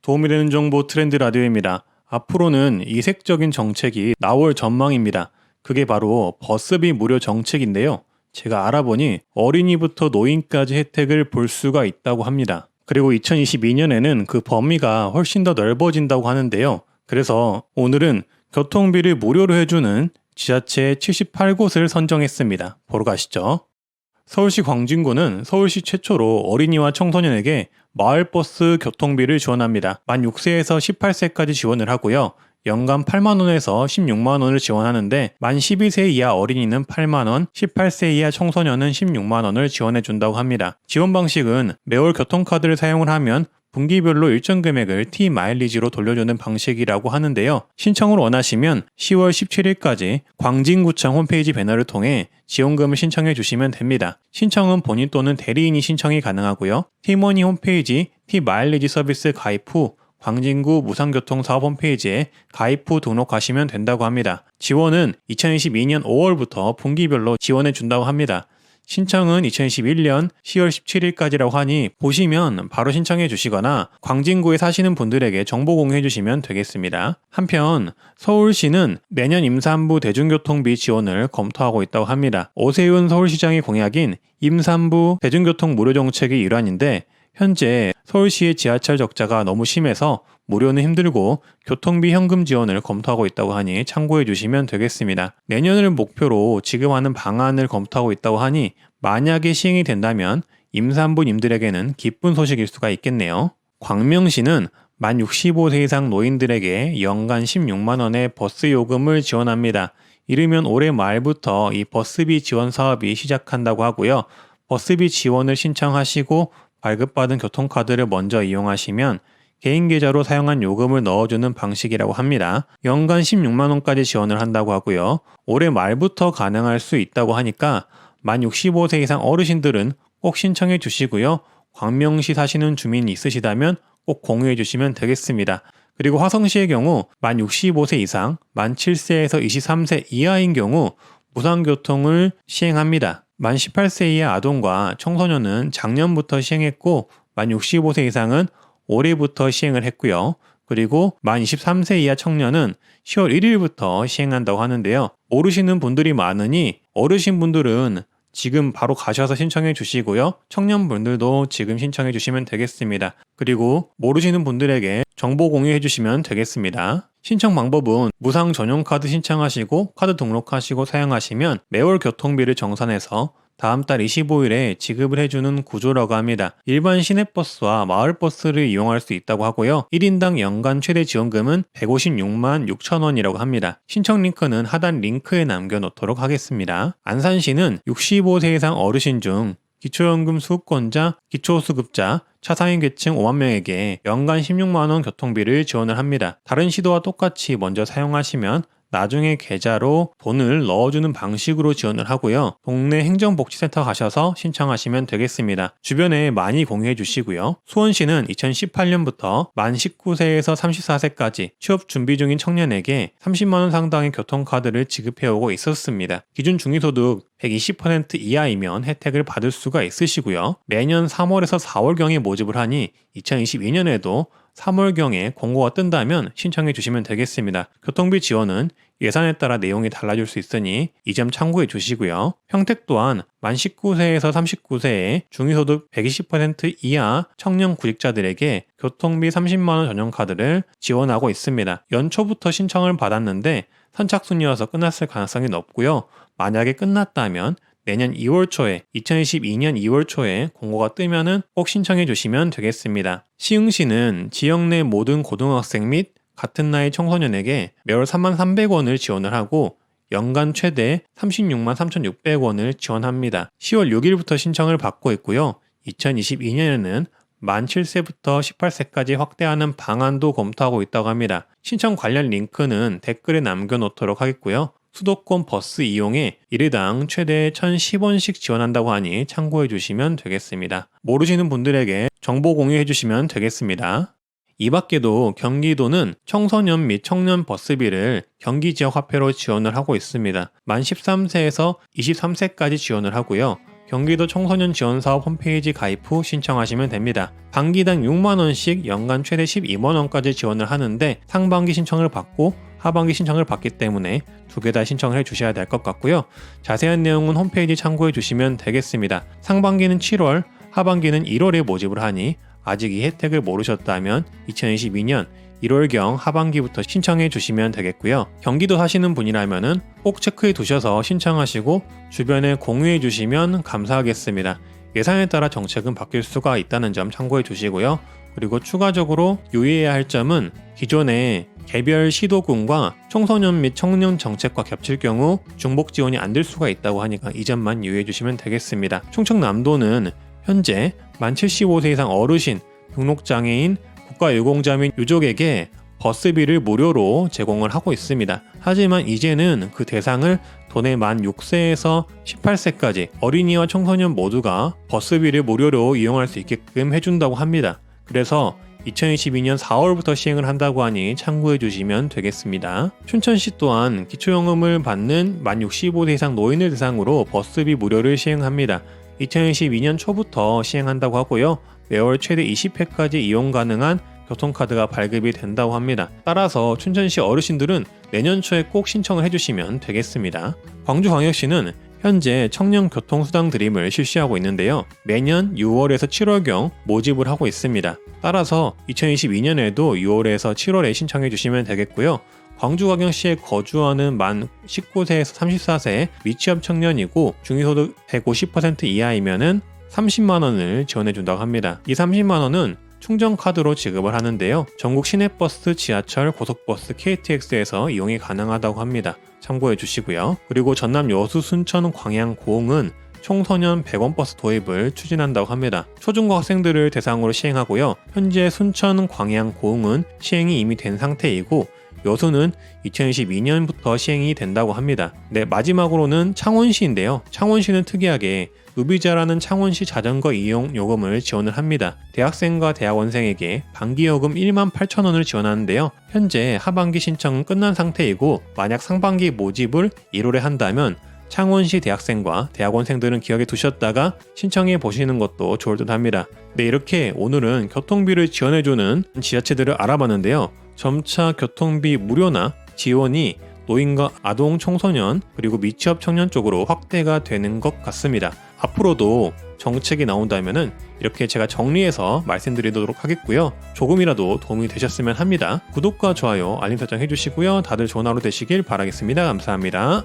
도움이 되는 정보 트렌드 라디오입니다. 앞으로는 이색적인 정책이 나올 전망입니다. 그게 바로 버스비 무료 정책인데요. 제가 알아보니 어린이부터 노인까지 혜택을 볼 수가 있다고 합니다. 그리고 2022년에는 그 범위가 훨씬 더 넓어진다고 하는데요. 그래서 오늘은 교통비를 무료로 해주는 지자체 78곳을 선정했습니다. 보러 가시죠. 서울시 광진구는 서울시 최초로 어린이와 청소년에게 마을버스 교통비를 지원합니다. 만 6세에서 18세까지 지원을 하고요. 연간 8만원에서 16만원을 지원하는데 만 12세 이하 어린이는 8만원, 18세 이하 청소년은 16만원을 지원해준다고 합니다. 지원 방식은 매월 교통카드를 사용을 하면 분기별로 일정 금액을 T-마일리지로 돌려주는 방식이라고 하는데요. 신청을 원하시면 10월 17일까지 광진구청 홈페이지 배너를 통해 지원금을 신청해 주시면 됩니다. 신청은 본인 또는 대리인이 신청이 가능하고요. T머니 홈페이지 T-마일리지 서비스 가입 후 광진구 무상교통사업 홈페이지에 가입 후 등록하시면 된다고 합니다. 지원은 2022년 5월부터 분기별로 지원해 준다고 합니다. 신청은 2021년 10월 17일까지라고 하니 보시면 바로 신청해 주시거나 광진구에 사시는 분들에게 정보 공유해 주시면 되겠습니다. 한편 서울시는 내년 임산부 대중교통비 지원을 검토하고 있다고 합니다. 오세훈 서울시장의 공약인 임산부 대중교통 무료 정책의 일환인데 현재 서울시의 지하철 적자가 너무 심해서 무료는 힘들고 교통비 현금 지원을 검토하고 있다고 하니 참고해 주시면 되겠습니다. 내년을 목표로 지급하는 방안을 검토하고 있다고 하니 만약에 시행이 된다면 임산부님들에게는 기쁜 소식일 수가 있겠네요. 광명시는 만 65세 이상 노인들에게 연간 16만원의 버스 요금을 지원합니다. 이르면 올해 말부터 이 버스비 지원 사업이 시작한다고 하고요. 버스비 지원을 신청하시고 발급받은 교통카드를 먼저 이용하시면 개인 계좌로 사용한 요금을 넣어주는 방식이라고 합니다. 연간 16만원까지 지원을 한다고 하고요. 올해 말부터 가능할 수 있다고 하니까 만 65세 이상 어르신들은 꼭 신청해 주시고요. 광명시 사시는 주민이 있으시다면 꼭 공유해 주시면 되겠습니다. 그리고 화성시의 경우 만 65세 이상, 만 7세에서 23세 이하인 경우 무상교통을 시행합니다. 만 18세 이하 아동과 청소년은 작년부터 시행했고 만 65세 이상은 올해부터 시행을 했고요. 그리고 만 23세 이하 청년은 10월 1일부터 시행한다고 하는데요. 모르시는 분들이 많으니 어르신분들은 지금 바로 가셔서 신청해 주시고요. 청년분들도 지금 신청해 주시면 되겠습니다. 그리고 모르시는 분들에게 정보 공유해 주시면 되겠습니다. 신청 방법은 무상 전용 카드 신청하시고 카드 등록하시고 사용하시면 매월 교통비를 정산해서 다음 달 25일에 지급을 해주는 구조라고 합니다. 일반 시내버스와 마을버스를 이용할 수 있다고 하고요. 1인당 연간 최대 지원금은 156만 6천원이라고 합니다. 신청 링크는 하단 링크에 남겨놓도록 하겠습니다. 안산시는 65세 이상 어르신 중 기초연금 수급권자, 기초수급자, 차상위 계층 5만 명에게 연간 16만원 교통비를 지원을 합니다. 다른 시도와 똑같이 먼저 사용하시면 나중에 계좌로 돈을 넣어주는 방식으로 지원을 하고요. 동네 행정복지센터 가셔서 신청하시면 되겠습니다. 주변에 많이 공유해 주시고요. 수원시는 2018년부터 만 19세에서 34세까지 취업 준비 중인 청년에게 30만원 상당의 교통카드를 지급해오고 있었습니다. 기준 중위소득 120% 이하이면 혜택을 받을 수가 있으시고요. 매년 3월에서 4월경에 모집을 하니 2022년에도 3월경에 공고가 뜬다면 신청해 주시면 되겠습니다. 교통비 지원은 예산에 따라 내용이 달라질 수 있으니 이 점 참고해 주시고요. 평택 또한 만 19세에서 39세의 중위소득 120% 이하 청년 구직자들에게 교통비 30만원 전용카드를 지원하고 있습니다. 연초부터 신청을 받았는데 선착순이어서 끝났을 가능성이 높고요. 만약에 끝났다면 내년 2월 초에 2022년 2월 초에 공고가 뜨면은 꼭 신청해 주시면 되겠습니다. 시흥시는 지역 내 모든 고등학생 및 같은 나이 청소년에게 매월 33,300원을 지원을 하고 연간 최대 36만 3,600원을 지원합니다. 10월 6일부터 신청을 받고 있고요. 2022년에는 만 7세부터 18세까지 확대하는 방안도 검토하고 있다고 합니다. 신청 관련 링크는 댓글에 남겨놓도록 하겠고요. 수도권 버스 이용에 일회당 최대 1,010원씩 지원한다고 하니 참고해 주시면 되겠습니다. 모르시는 분들에게 정보 공유해 주시면 되겠습니다. 이 밖에도 경기도는 청소년 및 청년 버스비를 경기 지역 화폐로 지원을 하고 있습니다. 만 13세에서 23세까지 지원을 하고요. 경기도 청소년 지원사업 홈페이지 가입 후 신청하시면 됩니다. 반기당 6만원씩 연간 최대 12만원까지 지원을 하는데 상반기 신청을 받고 하반기 신청을 받기 때문에 두 개 다 신청을 해주셔야 될 것 같고요. 자세한 내용은 홈페이지 참고해 주시면 되겠습니다. 상반기는 7월, 하반기는 1월에 모집을 하니 아직 이 혜택을 모르셨다면 2022년 1월경 하반기부터 신청해 주시면 되겠고요. 경기도 사시는 분이라면 꼭 체크해 두셔서 신청하시고 주변에 공유해 주시면 감사하겠습니다. 예산에 따라 정책은 바뀔 수가 있다는 점 참고해 주시고요. 그리고 추가적으로 유의해야 할 점은 기존의 개별 시도군과 청소년 및 청년 정책과 겹칠 경우 중복 지원이 안 될 수가 있다고 하니까 이 점만 유의해 주시면 되겠습니다. 충청남도는 현재 만 75세 이상 어르신, 등록장애인, 국가유공자 및 유족에게 버스비를 무료로 제공을 하고 있습니다. 하지만 이제는 그 대상을 도내 만 6세에서 18세까지 어린이와 청소년 모두가 버스비를 무료로 이용할 수 있게끔 해준다고 합니다. 그래서 2022년 4월부터 시행을 한다고 하니 참고해 주시면 되겠습니다. 춘천시 또한 기초요금을 받는 만 65세 이상 노인을 대상으로 버스비 무료를 시행합니다. 2022년 초부터 시행한다고 하고요. 매월 최대 20회까지 이용 가능한 교통카드가 발급이 된다고 합니다. 따라서 춘천시 어르신들은 내년 초에 꼭 신청을 해주시면 되겠습니다. 광주광역시는 현재 청년 교통수당 드림을 실시하고 있는데요. 매년 6월에서 7월경 모집을 하고 있습니다. 따라서 2022년에도 6월에서 7월에 신청해 주시면 되겠고요. 광주광역시에 거주하는 만 19세에서 34세 미취업 청년이고 중위소득 150% 이하이면은 30만원을 지원해준다고 합니다. 이 30만원은 충전카드로 지급을 하는데요. 전국 시내버스, 지하철, 고속버스, KTX에서 이용이 가능하다고 합니다. 참고해 주시고요. 그리고 전남 여수, 순천, 광양, 고흥은 청소년 100원 버스 도입을 추진한다고 합니다. 초중고 학생들을 대상으로 시행하고요. 현재 순천, 광양, 고흥은 시행이 이미 된 상태이고 여수는 2022년부터 시행이 된다고 합니다. 네, 마지막으로는 창원시인데요. 창원시는 특이하게 누비자라는 창원시 자전거 이용 요금을 지원을 합니다. 대학생과 대학원생에게 반기요금 18,000원을 지원하는데요. 현재 하반기 신청은 끝난 상태이고 만약 상반기 모집을 1월에 한다면 창원시 대학생과 대학원생들은 기억에 두셨다가 신청해 보시는 것도 좋을 듯 합니다. 네, 이렇게 오늘은 교통비를 지원해주는 지자체들을 알아봤는데요. 점차 교통비 무료나 지원이 노인과 아동, 청소년, 그리고 미취업 청년 쪽으로 확대가 되는 것 같습니다. 앞으로도 정책이 나온다면 이렇게 제가 정리해서 말씀드리도록 하겠고요. 조금이라도 도움이 되셨으면 합니다. 구독과 좋아요, 알림 설정 해주시고요. 다들 좋은 하루 되시길 바라겠습니다. 감사합니다.